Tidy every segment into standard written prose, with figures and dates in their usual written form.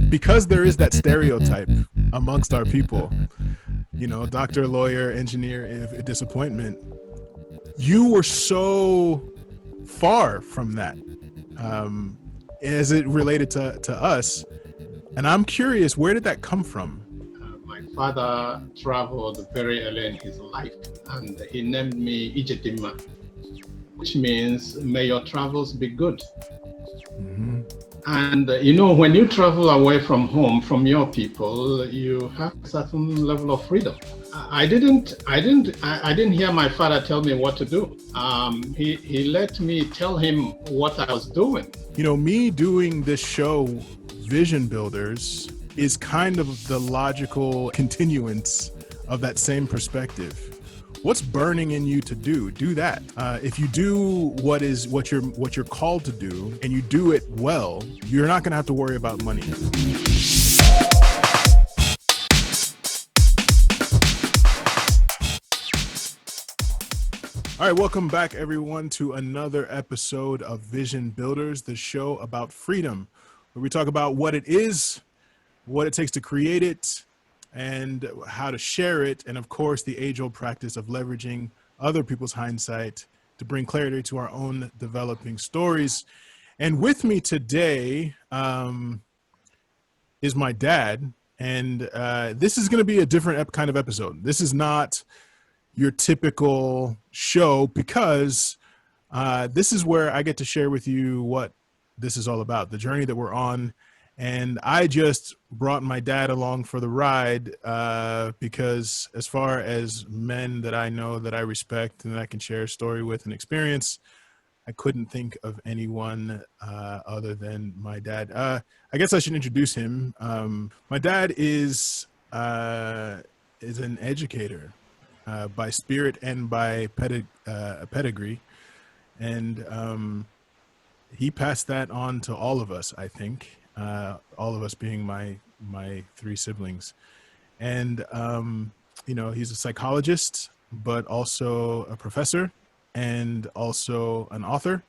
because there is that stereotype amongst our people, you know, doctor, lawyer, engineer, disappointment. You were so far from that as it related to us. And I'm curious, where did that come from? My father traveled very early in his life, and he named me Ijetima, which means may your travels be good. Mm-hmm. And you know, when you travel away from home, from your people, you have a certain level of freedom. I didn't hear my father tell me what to do. He let me tell him what I was doing. You know, me doing this show, Vision Builders, is kind of the logical continuance of that same perspective. What's burning in you to do that. If you do what you're called to do, and you do it well, you're not going to have to worry about money. All right, welcome back, everyone, to another episode of Vision Builders, the show about freedom, where we talk about what it is, what it takes to create it, and how to share it, and of course, the age-old practice of leveraging other people's hindsight to bring clarity to our own developing stories. And with me today is my dad, and this is going to be a different kind of episode. This is not your typical show because this is where I get to share with you what this is all about, the journey that we're on. And I just brought my dad along for the ride because as far as men that I know that I respect and that I can share a story with and experience, I couldn't think of anyone other than my dad. I guess I should introduce him. My dad is an educator by spirit and by pedigree. And he passed that on to all of us, I think. All of us being my three siblings. And, you know, he's a psychologist, but also a professor and also an author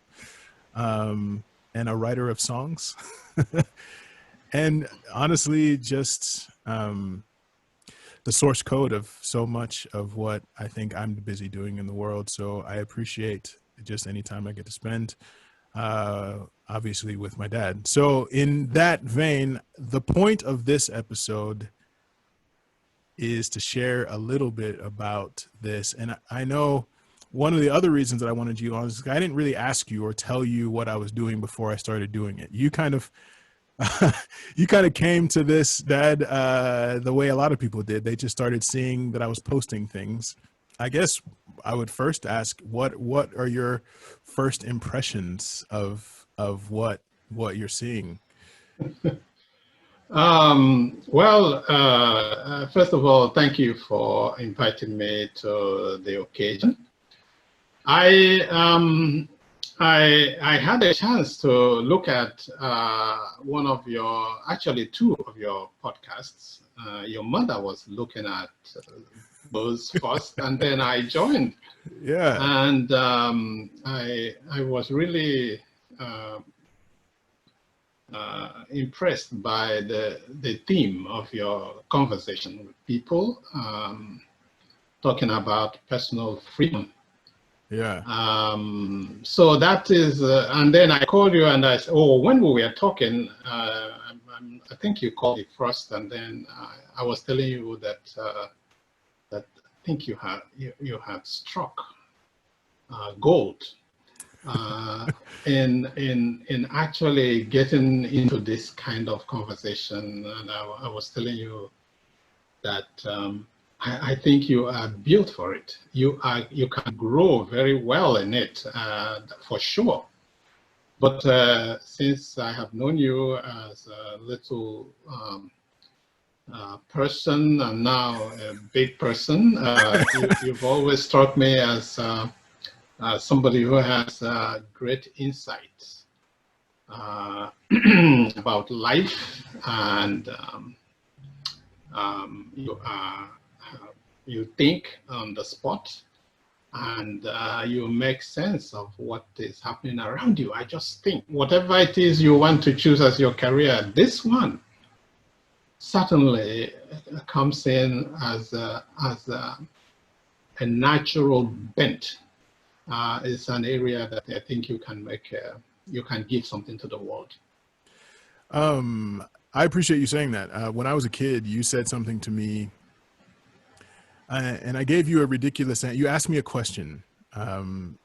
and a writer of songs. And honestly, just the source code of so much of what I think I'm busy doing in the world. So I appreciate just any time I get to spend obviously with my dad. So in that vein, the point of this episode is to share a little bit about this. And I know one of the other reasons that I wanted you on is I didn't really ask you or tell you what I was doing before I started doing it. You kind of came to this, Dad, the way a lot of people did. They just started seeing that I was posting things. I guess I would first ask, what are your first impressions of what you're seeing? First of all, thank you for inviting me to the occasion. I had a chance to look at two of your podcasts. Your mother was looking at those first, and then I joined. Yeah. And I was really impressed by the theme of your conversation with people, talking about personal freedom. Yeah. So that is, and then I called you and I said, oh, when we were talking, I think you called me first, and then I was telling you that I think you have struck gold in actually getting into this kind of conversation. And I was telling you that I think you are built for it. You can grow very well in it, for sure. But since I have known you as a little person and now a big person, you've always struck me as somebody who has great insights about life, and you think on the spot, and you make sense of what is happening around you. I just think whatever it is you want to choose as your career, this one certainly comes in as a natural bent. It's an area that I think you can make, you can give something to the world. I appreciate you saying that. When I was a kid, you said something to me, and I gave you a ridiculous answer. You asked me a question, and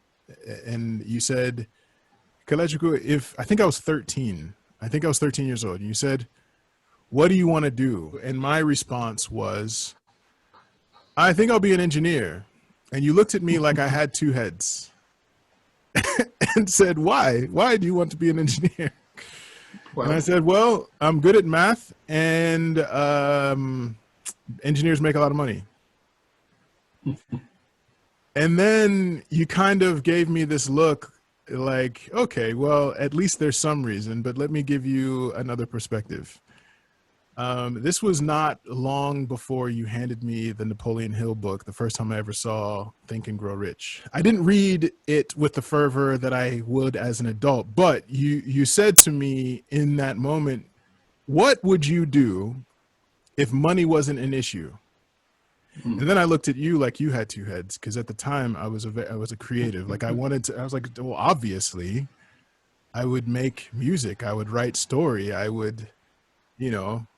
you said, Kalechiku, if I think I was 13, I think I was 13 years old, and you said, what do you want to do? And my response was, I think I'll be an engineer. And you looked at me like I had two heads and said, why? Why do you want to be an engineer? Well, and I said, well, I'm good at math, and engineers make a lot of money. And then you kind of gave me this look like, okay, well, at least there's some reason, but let me give you another perspective. This was not long before you handed me the Napoleon Hill book, the first time I ever saw Think and Grow Rich. I didn't read it with the fervor that I would as an adult, but you said to me in that moment, what would you do if money wasn't an issue? And then I looked at you like you had two heads, because at the time I was a creative. Like I was like, well, obviously I would make music. I would write story. I would,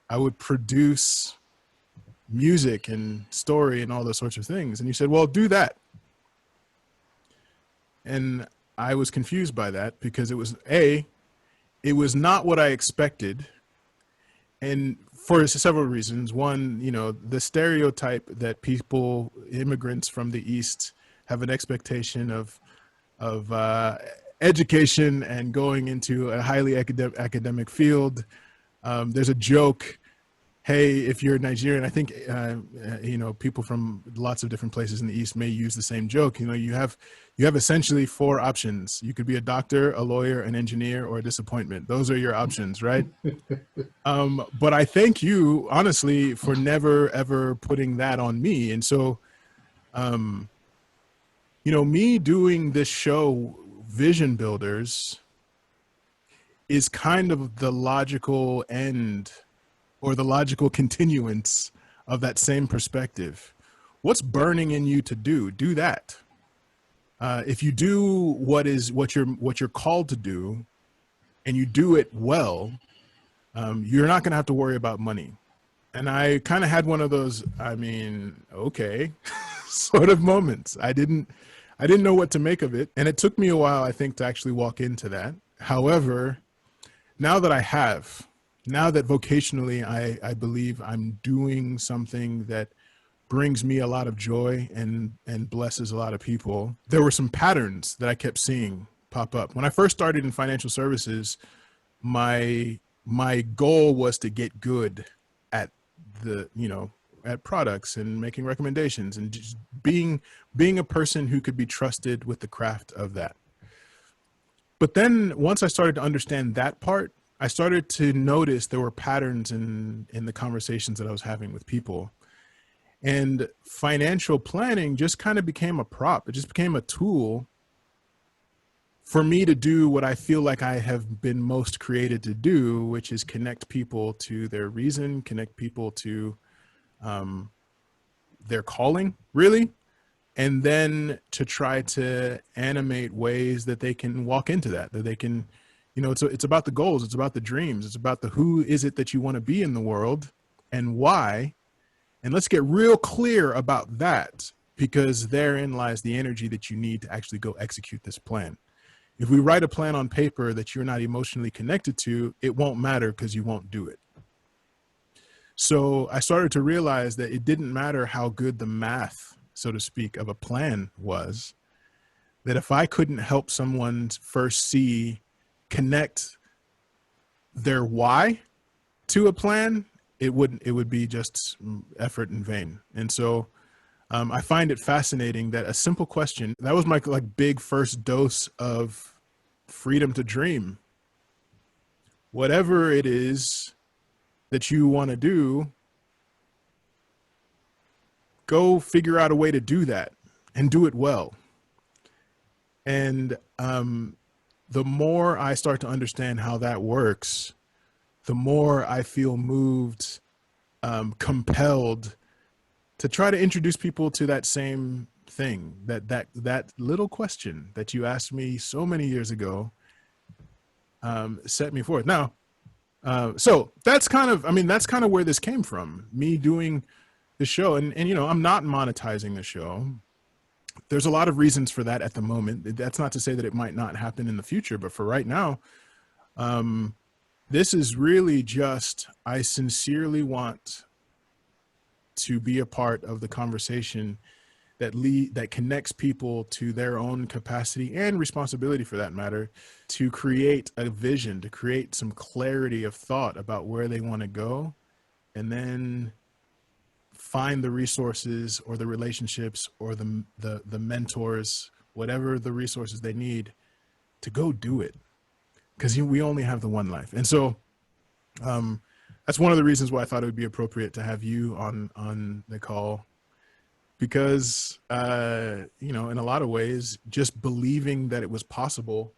I would produce music and story and all those sorts of things. And you said, well, do that. And I was confused by that because it was not what I expected. And for several reasons. One, the stereotype that people, immigrants from the East, have an expectation of education and going into a highly academic field. There's a joke, hey, if you're Nigerian, I think, people from lots of different places in the East may use the same joke. You have essentially four options. You could be a doctor, a lawyer, an engineer, or a disappointment. Those are your options, right? But I thank you, honestly, for never, ever putting that on me. And so, me doing this show, Vision Builders, is kind of the logical end or the logical continuance of that same perspective. What's burning in you to do that. If you do what you're called to do, and you do it well, you're not going to have to worry about money. And I kind of had one of those, okay, sort of moments. I didn't know what to make of it. And it took me a while, I think, to actually walk into that. However, now that vocationally, I believe I'm doing something that brings me a lot of joy and blesses a lot of people. There were some patterns that I kept seeing pop up. When I first started in financial services, my goal was to get good at at products and making recommendations and just being a person who could be trusted with the craft of that. But then once I started to understand that part, I started to notice there were patterns in the conversations that I was having with people. And financial planning just kind of became a prop. It just became a tool for me to do what I feel like I have been most created to do, which is connect people to their reason, connect people to their calling, really. And then to try to animate ways that they can walk into that they can, it's about the goals. It's about the dreams. It's about the who is it that you want to be in the world and why. And let's get real clear about that, because therein lies the energy that you need to actually go execute this plan. If we write a plan on paper that you're not emotionally connected to, it won't matter because you won't do it. So I started to realize that it didn't matter how good the math, so to speak, of a plan was, that if I couldn't help someone first connect their why to a plan, it would be just effort in vain. And so I find it fascinating that a simple question, that was my big first dose of freedom to dream. Whatever it is that you want to do, go figure out a way to do that and do it well. And the more I start to understand how that works, the more I feel moved compelled to try to introduce people to that same thing, that little question that you asked me so many years ago, set me forth. Now, so that's kind of, I mean, that's kind of where this came from, me doing the show. And, you know, I'm not monetizing the show. There's a lot of reasons for that at the moment. That's not to say that it might not happen in the future, but for right now, this is really just, I sincerely want to be a part of the conversation that connects people to their own capacity and responsibility, for that matter, to create a vision, to create some clarity of thought about where they want to go, and then find the resources or the relationships or the mentors, whatever the resources they need to go do it. Because we only have the one life. And so that's one of the reasons why I thought it would be appropriate to have you on the call, because, you know, in a lot of ways, just believing that it was possible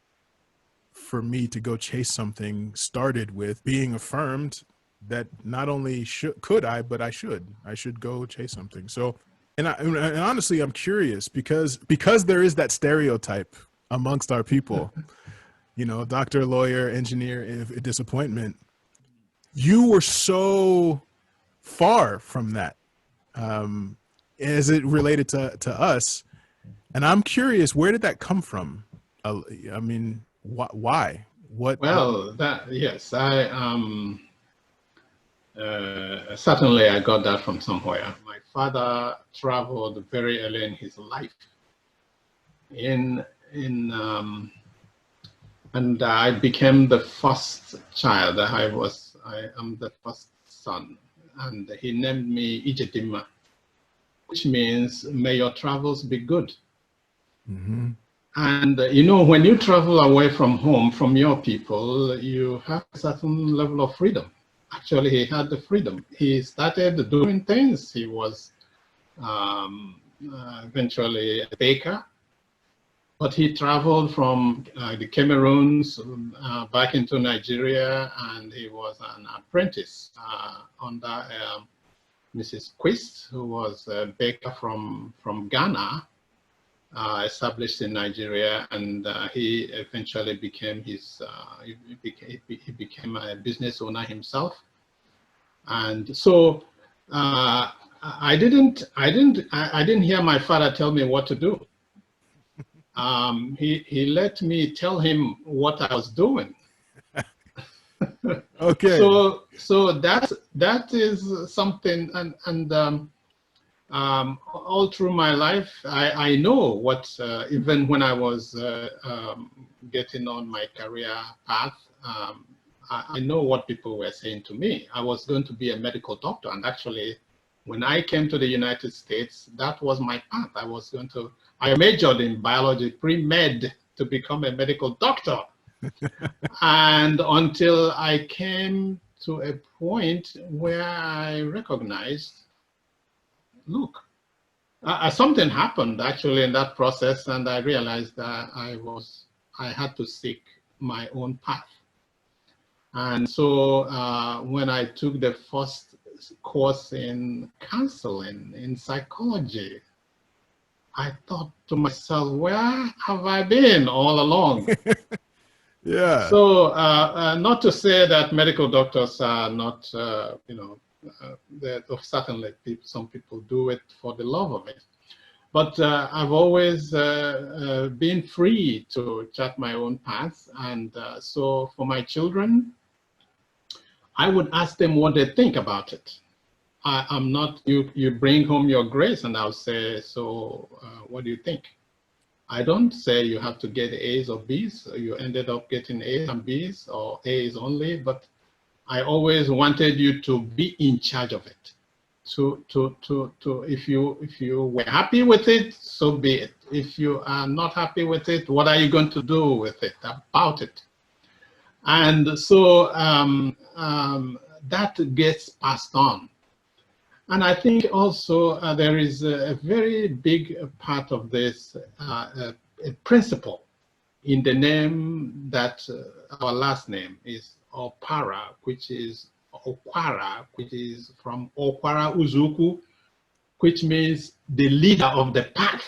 for me to go chase something started with being affirmed that not only could I, but I should go chase something. So, and honestly, I'm curious because there is that stereotype amongst our people, you know, doctor, lawyer, engineer, disappointment. You were so far from that. As it related to us. And I'm curious, where did that come from? I mean, why? Well, yes, certainly I got that from somewhere. My father traveled very early in his life, and I became the first child. I am the first son, and he named me Ijedima, which means may your travels be good. Mm-hmm. And you know, when you travel away from home, from your people, you have a certain level of freedom. Actually, he had the freedom. He started doing things. He was eventually a baker, but he traveled from the Cameroons back into Nigeria, and he was an apprentice under Mrs. Quist, who was a baker from Ghana, established in Nigeria, and he eventually became he became a business owner himself. And so I didn't hear my father tell me what to do. He let me tell him what I was doing. Okay. So that is something, and all through my life, I know what, even when I was getting on my career path, I know what people were saying to me. I was going to be a medical doctor, and actually, when I came to the United States, that was my path. I majored in biology, pre-med, to become a medical doctor. And until I came to a point where I recognized, look, something happened actually in that process, and I realized that I had to seek my own path. And so when I took the first course in counseling, in psychology, I thought to myself, where have I been all along? Yeah. So not to say that medical doctors are not, certainly some people do it for the love of it. But I've always been free to chart my own path. And so for my children, I would ask them what they think about it. I'm not, you bring home your grades and I'll say, so what do you think? I don't say you have to get A's or B's. You ended up getting A's and B's or A's only, but I always wanted you to be in charge of it. If you were happy with it, so be it. If you are not happy with it, what are you going to do with it, about it? And so that gets passed on. And I think also there is a very big part of this, a principle in the name that our last name is Oparah, which is Oparah, which is from Oparah Uzuku, which means the leader of the path.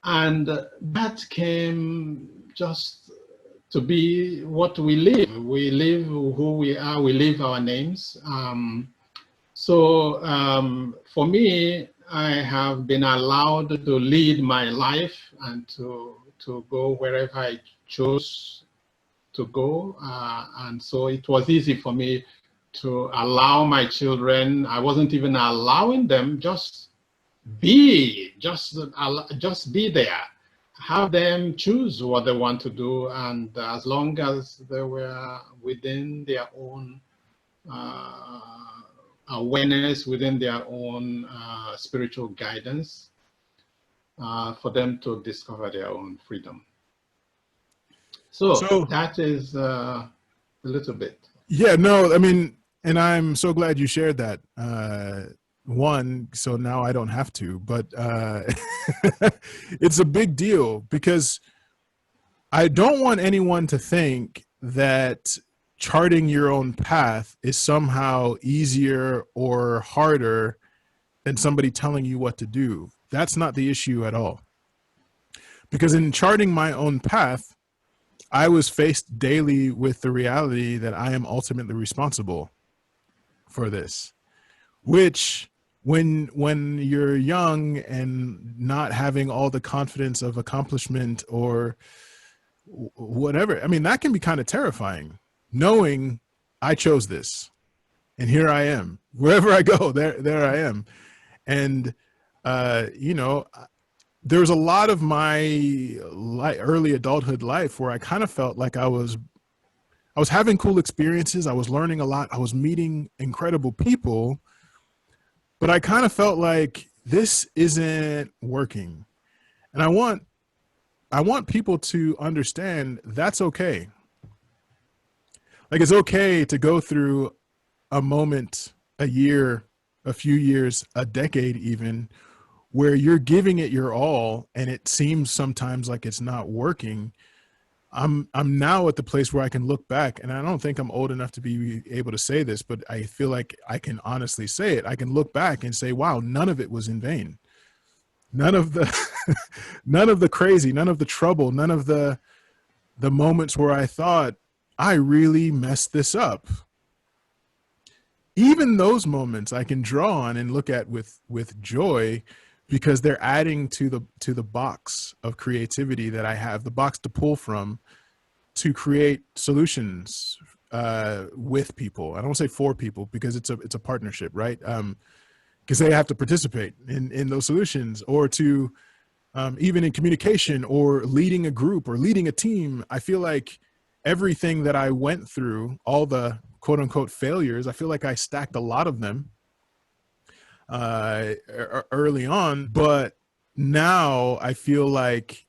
And that came just to be what we live. We live who we are, we live our names. For me, I have been allowed to lead my life and to go wherever I chose to go. And so it was easy for me to allow my children. I wasn't even allowing them, just be there. Have them choose what they want to do, and as long as they were within their own awareness, within their own spiritual guidance, for them to discover their own freedom. So that is a little bit. Yeah, no, I mean, and I'm so glad you shared that. One, so now I don't have to, but it's a big deal because I don't want anyone to think that charting your own path is somehow easier or harder than somebody telling you what to do. That's not the issue at all. Because in charting my own path, I was faced daily with the reality that I am ultimately responsible for this, which when you're young and not having all the confidence of accomplishment or whatever, I mean, that can be kind of terrifying, knowing I chose this and here I am, wherever I go, there I am. And, you know, there was a lot of my early adulthood life where I kind of felt like I was having cool experiences. I was learning a lot. I was meeting incredible people, but I kind of felt like this isn't working. And I want people to understand that's okay. Like, it's okay to go through a moment, a year, a few years, a decade even, where you're giving it your all and it seems sometimes like it's not working. I'm now at the place where I can look back, and I don't think I'm old enough to be able to say this, but I feel like I can honestly say it. I can look back and say, wow, none of it was in vain. None of the, none of the crazy, none of the trouble, none of the moments where I thought I really messed this up. Even those moments I can draw on and look at with joy, because they're adding to the box of creativity that I have, the box to pull from to create solutions with people. I don't want to say for people, because it's a partnership, right? Because they have to participate in those solutions, or to even in communication or leading a group or leading a team. I feel like everything that I went through, all the quote unquote failures, I feel like I stacked a lot of them early on, but now I feel like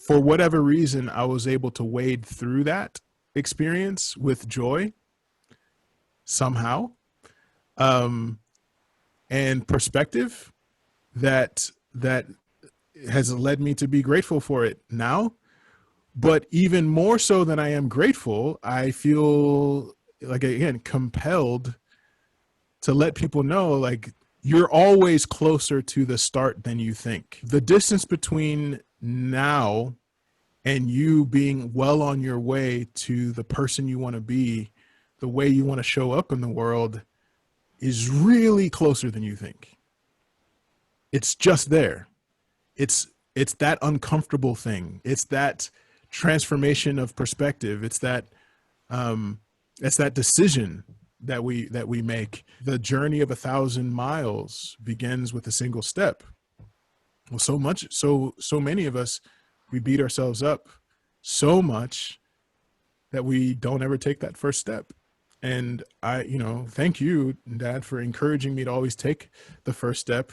for whatever reason, I was able to wade through that experience with joy somehow, and perspective that has led me to be grateful for it now. But even more so than I am grateful, I feel like, again, compelled to let people know, like, you're always closer to the start than you think. The distance between now and you being well on your way to the person you want to be, the way you want to show up in the world, is really closer than you think. It's just there. It's that uncomfortable thing. It's that transformation of perspective. It's that decision that we make. The journey of 1,000 miles begins with a single step. Well, so many of us, we beat ourselves up so much that we don't ever take that first step. And I, thank you, Dad, for encouraging me to always take the first step,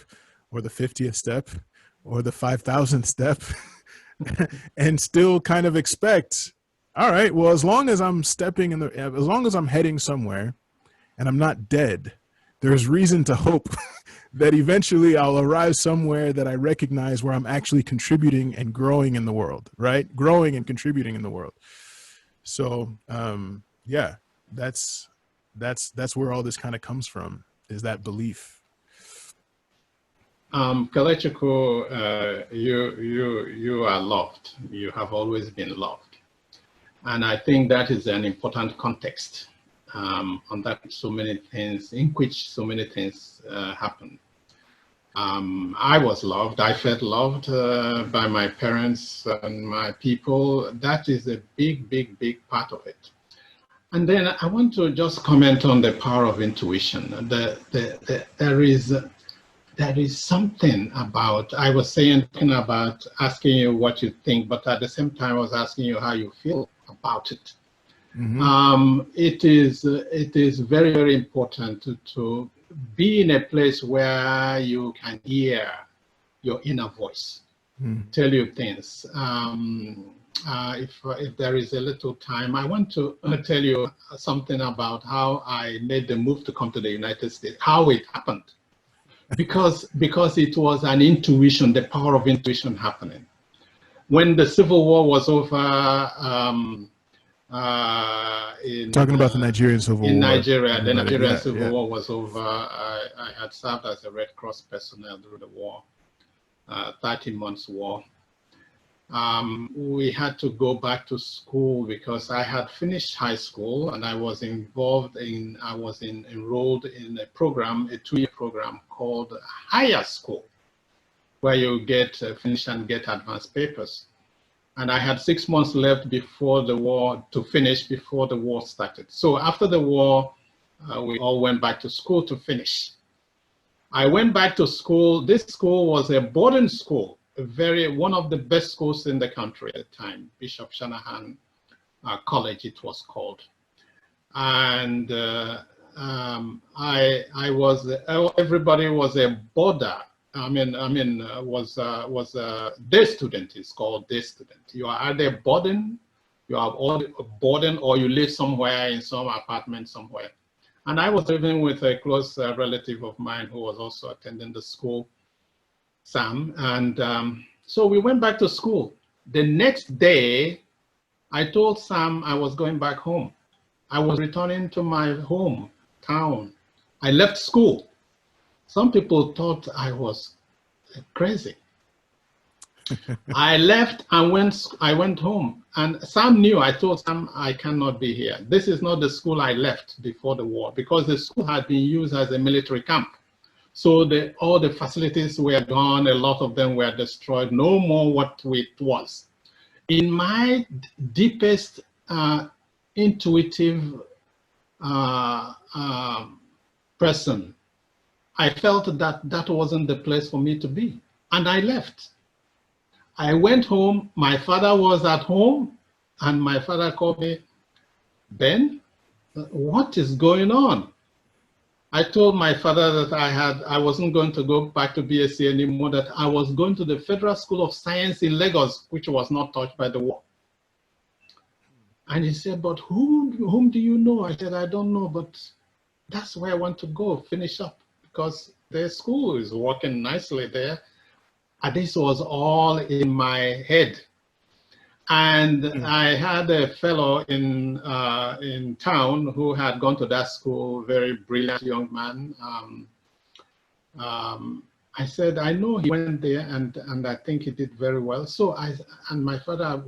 or the 50th step, or the 5,000th step, and still kind of expect, all right, well, as long as I'm as long as I'm heading somewhere and I'm not dead, there's reason to hope that eventually I'll arrive somewhere that I recognize where I'm actually contributing and growing in the world, right? Growing and contributing in the world. So, yeah. that's where all this kind of comes from, is that belief. Kalechukwu, you are loved. You have always been loved. And I think that is an important context on that so many things, in which so many things happen. I was loved. I felt loved by my parents and my people. That is a big, big, big part of it. And then I want to just comment on the power of intuition. There is something about, I was talking about asking you what you think, but at the same time, I was asking you how you feel about it. Mm-hmm. It is very, very important to be in a place where you can hear your inner voice tell you things. If there is a little time, I want to tell you something about how I made the move to come to the United States, how it happened. Because it was an intuition, the power of intuition happening. When the Civil War was over, talking about the Nigerian Civil War. In Nigeria, the Nigerian Civil War was over. I had served as a Red Cross personnel during the war, 30 months war. We had to go back to school because I had finished high school and I was enrolled in a program, a 2-year program called higher school, where you get finish and get advanced papers. And I had 6 months left before the war to finish, before the war started. So after the war, we all went back to school to finish. I went back to school. This school was a boarding school. One of the best schools in the country at the time, Bishop Shanahan College, it was called. And everybody was a boarder. Was a day student. It's called day student. You are either boarding, or you live somewhere in some apartment somewhere. And I was living with a close relative of mine who was also attending the school, Sam, and so we went back to school. The next day, I told Sam I was going back home. I was returning to my hometown. I left school. Some people thought I was crazy. I left and I went home. And Sam knew. I told Sam I cannot be here. This is not the school I left before the war, because the school had been used as a military camp. So all the facilities were gone. A lot of them were destroyed. No more what it was. In my deepest intuitive person, I felt that wasn't the place for me to be. And I left. I went home. My father was at home. And my father called me, Ben, what is going on? I told my father that I wasn't going to go back to BSc anymore, that I was going to the Federal School of Science in Lagos, which was not touched by the war. And he said, but whom do you know? I said, I don't know, but that's where I want to go, finish up, because the school is working nicely there. And this was all in my head. And I had a fellow in town who had gone to that school, very brilliant young man. I said, I know he went there, and I think he did very well. So my father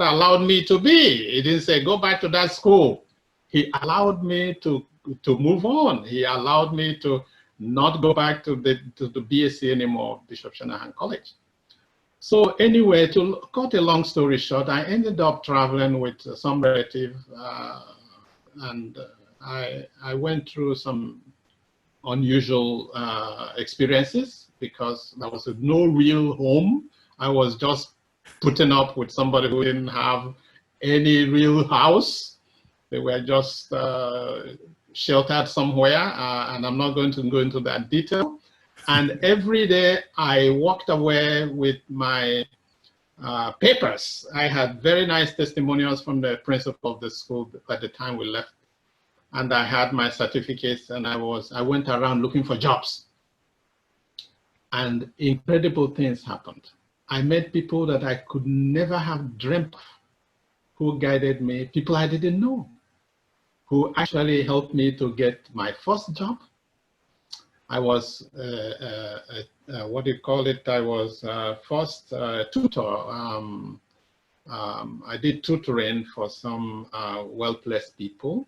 allowed me to be. He didn't say, go back to that school. He allowed me to move on. He allowed me to not go back to the BSc anymore, Bishop Shanahan College. So anyway, to cut a long story short, I ended up traveling with some relative, and I went through some unusual experiences because there was no real home. I was just putting up with somebody who didn't have any real house. They were just sheltered somewhere, and I'm not going to go into that detail. And every day I walked away with my papers. I had very nice testimonials from the principal of the school by the time we left. And I had my certificates, and I went around looking for jobs. And incredible things happened. I met people that I could never have dreamt of, who guided me, people I didn't know, who actually helped me to get my first job. I was, what do you call it? I was first tutor. I did tutoring for some well-placed people.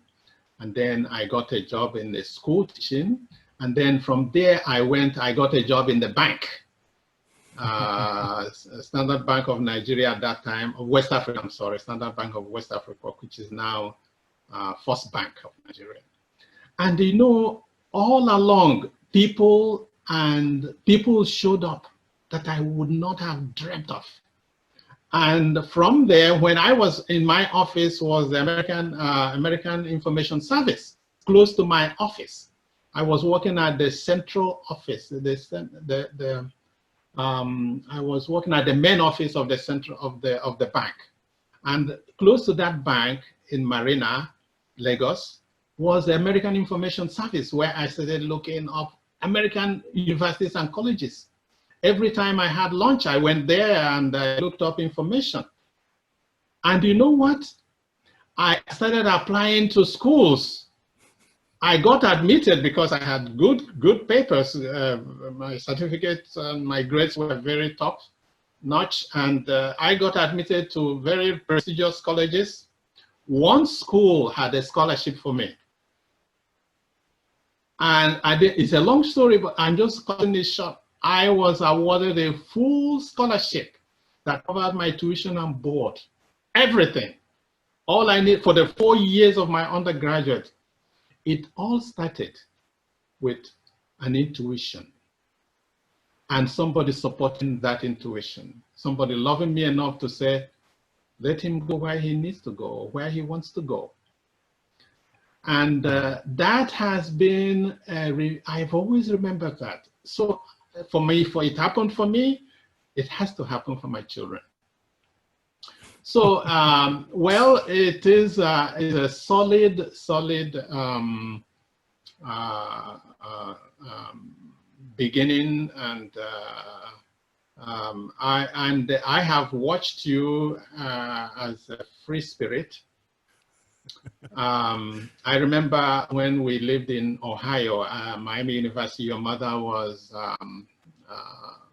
And then I got a job in the school teaching. And then from there, I got a job in the bank. Standard Bank of Nigeria at that time, West Africa, I'm sorry, Standard Bank of West Africa, which is now First Bank of Nigeria. And you know, all along, people showed up that I would not have dreamt of. And from there, when I was in my office, was the American Information Service, close to my office. I was working at the central office, I was working at the main office of the center of the bank, and close to that bank in Marina, Lagos, was the American Information Service, where I started looking up American universities and colleges. Every time I had lunch, I went there and I looked up information. And you know what? I started applying to schools. I got admitted because I had good papers. My certificates and my grades were very top notch. And I got admitted to very prestigious colleges. One school had a scholarship for me. And it's a long story, but I'm just cutting it short. I was awarded a full scholarship that covered my tuition and board, everything. All I need for the 4 years of my undergraduate. It all started with an intuition and somebody supporting that intuition, somebody loving me enough to say, let him go where he needs to go, where he wants to go. And that has been, I've always remembered that. So for me, for it happened for me, it has to happen for my children. So, well, it is a solid beginning, and I have watched you as a free spirit. I remember when we lived in Ohio, Miami University, your mother was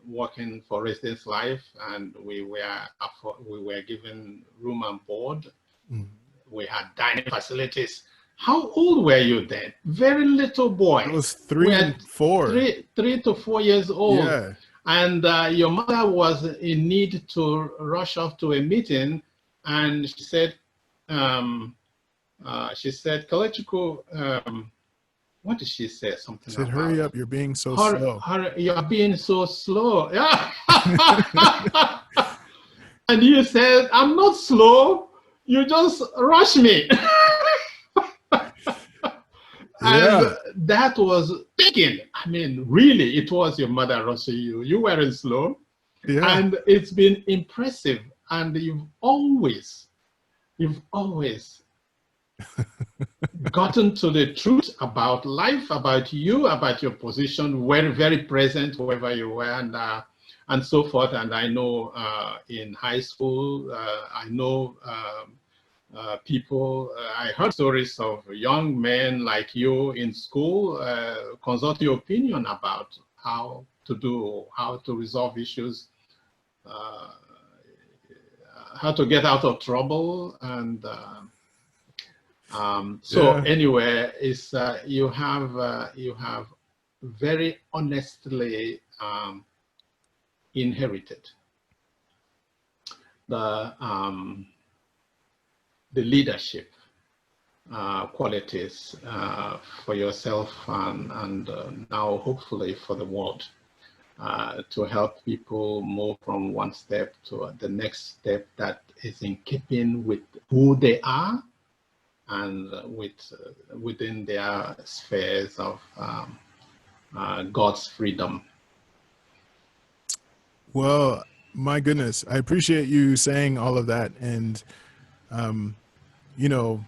working for Residence Life, and we were given room and board. Mm. We had dining facilities. How old were you then? Very little boy. I was 3 and 4. 3 to 4 years old. Yeah. And your mother was in need to rush off to a meeting, and she said, Kelechiku, what did she say? Something said, hurry up, you're being so slow. You're being so slow. Yeah. And you said, I'm not slow, you just rush me. And that was thinking, I mean, really, it was your mother rushing you. You weren't slow. Yeah. And it's been impressive. And you've always gotten to the truth about life, about you, about your position, very, very present wherever you were, and so forth. And I know in high school, I know people, I heard stories of young men like you in school consult your opinion about how to resolve issues, how to get out of trouble, and anyway, it's you have very honestly inherited the leadership qualities for yourself and now hopefully for the world, to help people move from one step to the next step that is in keeping with who they are and within their spheres of God's freedom. Well, my goodness, I appreciate you saying all of that, and you know,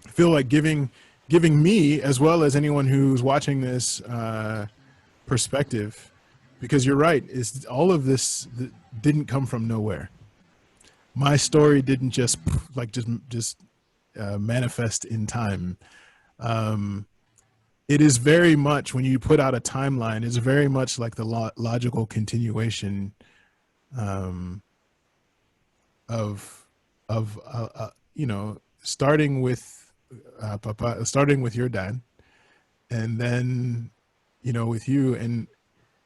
I feel like giving me, as well as anyone who's watching this, perspective, because you're right, is all of this didn't come from nowhere. My story didn't just manifest in time. It is very much, when you put out a timeline, it's very much like the logical continuation of you know, starting with starting with your dad, and then, you know, with you, and,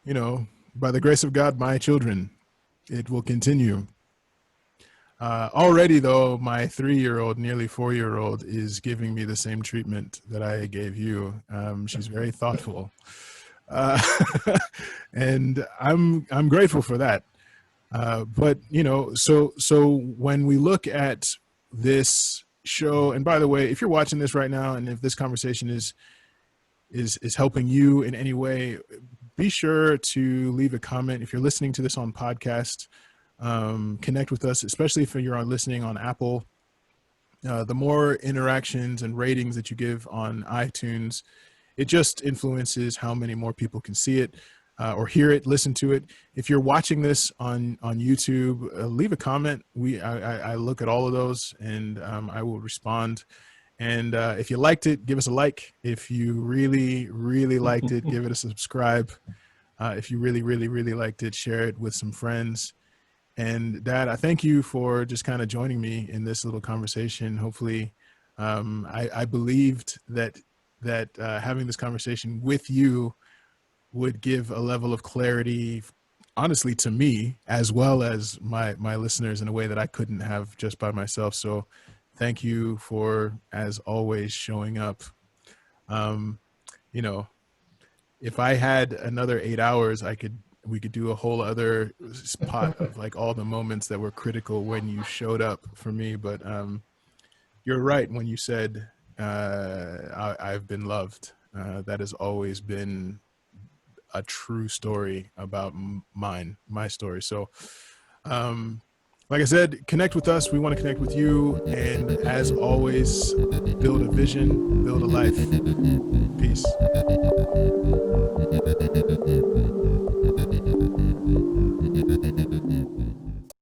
you know, by the grace of God, my children, it will continue. Already, though, my 3-year-old, nearly 4-year-old, is giving me the same treatment that I gave you. She's very thoughtful, uh, and I'm grateful for that. But, you know, so when we look at this show, and by the way, if you're watching this right now, and if this conversation is helping you in any way, be sure to leave a comment. If you're listening to this on podcast, connect with us, especially if you're listening on Apple. The more interactions and ratings that you give on iTunes, it just influences how many more people can see it, or hear it, listen to it. If you're watching this on YouTube, leave a comment. I look at all of those, and I will respond. And if you liked it, give us a like. If you really, really liked it, give it a subscribe. If you really, really, really liked it, share it with some friends. And Dad, I thank you for just kind of joining me in this little conversation. Hopefully, I believed that having this conversation with you would give a level of clarity, honestly, to me, as well as my listeners, in a way that I couldn't have just by myself. So thank you for, as always, showing up. You know, if I had another 8 hours, we could do a whole other spot of like all the moments that were critical when you showed up for me. But you're right when you said I've been loved. That has always been a true story about my story. So like I said, connect with us. We want to connect with you. And as always, build a vision, build a life. Peace.